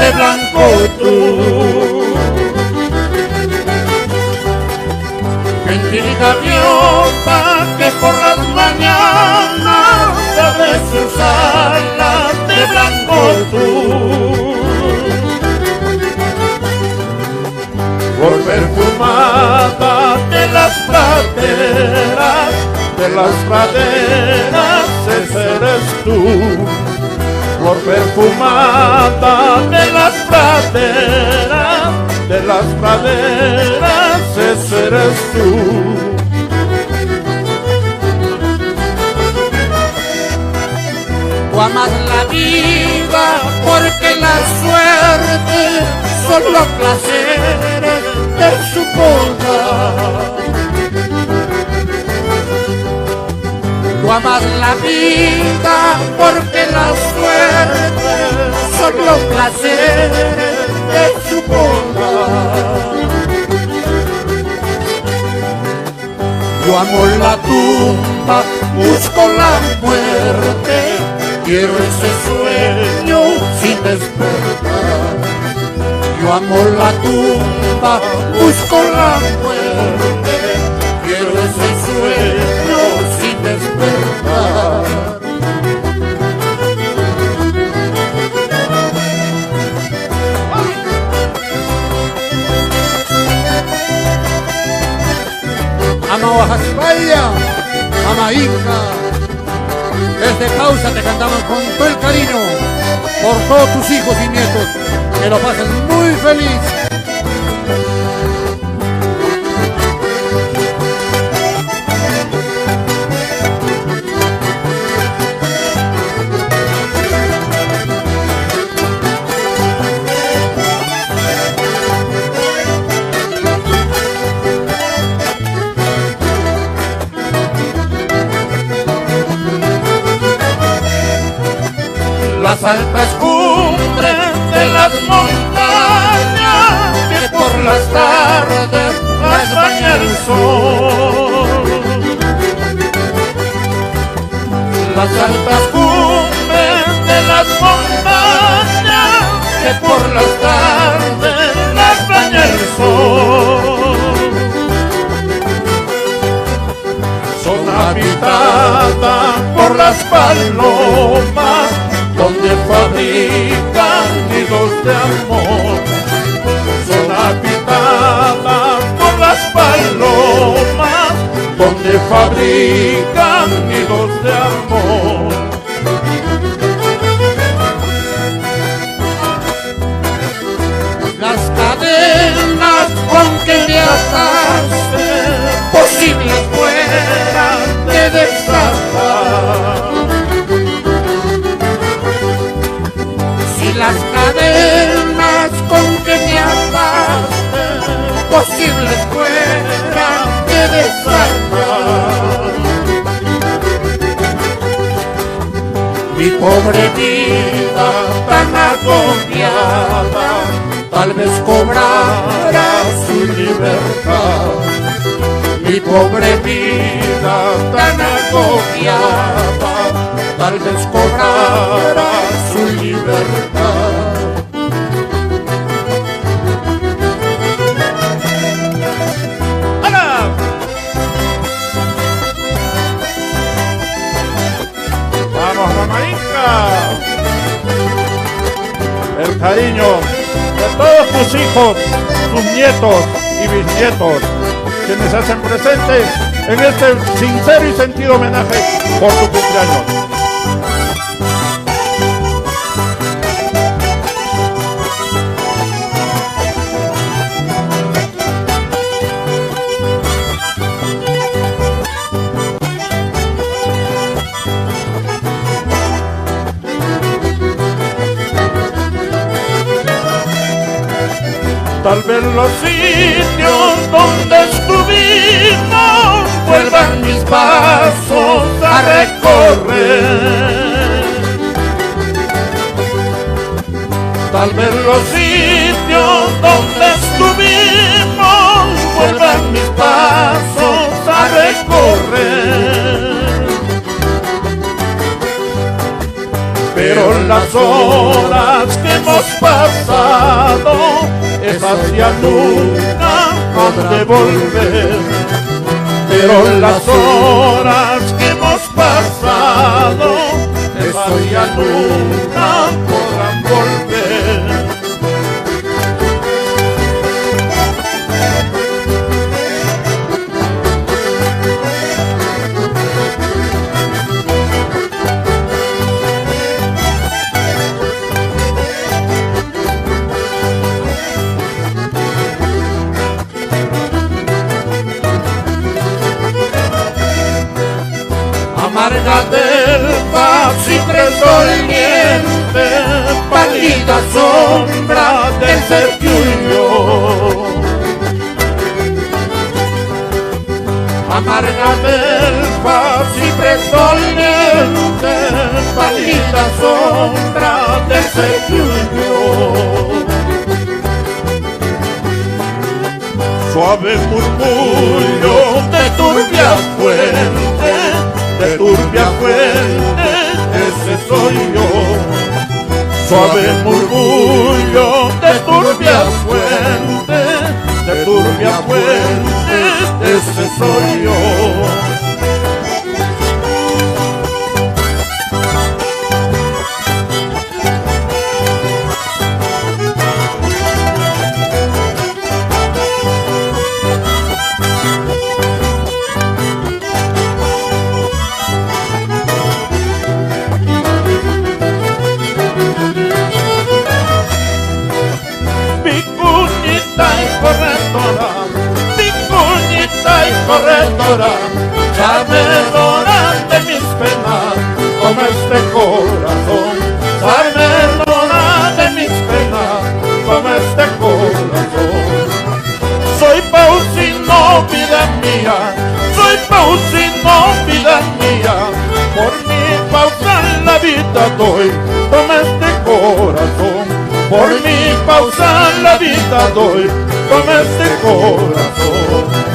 de blanco tú. Gentil gaviota que por las mañanas sabes sus alas de blanco tú. Por perfumada de las praderas, ese eres tú. Por perfumada de las praderas, ese eres tú. Tú amas la vida porque la suerte solo placeres te suponga. Tú amas la vida porque la suerte solo placeres te suponga. Yo amo la tumba, busco la muerte, quiero ese sueño sin despertar. Yo amo la tumba, busco la muerte, quiero ese sueño sin despertar. Ama Oaxaca, ama Inca, desde Causa te cantamos con todo el cariño por todos tus hijos y nietos, que lo pasen muy feliz. Las altas cumbres de las montañas que por las tardes las baña el sol. Las altas cumbres de las montañas que por las tardes las baña el sol. Son habitadas por las palomas donde fabrican nidos de amor. Son habitadas por las palomas donde fabrican nidos de amor. Las cadenas con que me ataste posibles fueran de desatar. Las cadenas con que me ataste posibles fueran de desatar. Mi pobre vida tan agobiada tal vez cobrara su libertad. Mi pobre vida tan agobiada tal vez cobrara su libertad. ¡Hola! ¡Vamos, mamá Inca! El cariño de todos tus hijos, tus nietos y bisnietos, quienes se hacen presentes en este sincero y sentido homenaje por tu cumpleaños. Tal vez los sitios donde estuvimos vuelvan mis pasos a recorrer. Tal vez los sitios donde estuvimos vuelvan mis pasos a recorrer. Pero las horas que hemos pasado hacia nunca han de volver, pero las horas que hemos pasado, esas ya nunca podrán volver. Amarga del paz siempre doliente, pálida sombra del ser tuyo. Amarga del paz siempre doliente, pálida sombra del ser tuyo. Suave murmullo de turbia fuente, de turbia fuente, ese soy yo. Suave murmullo de turbia fuente, de turbia fuente, ese soy yo. Corredora, sabedora de mis penas, toma este corazón. Sabedora de mis penas, toma este corazón. Soy Pausino, vida mía, soy Pausino, vida mía. Por mi pausa en la vida doy, toma este corazón. Por mi pausa en la vida doy, toma este corazón.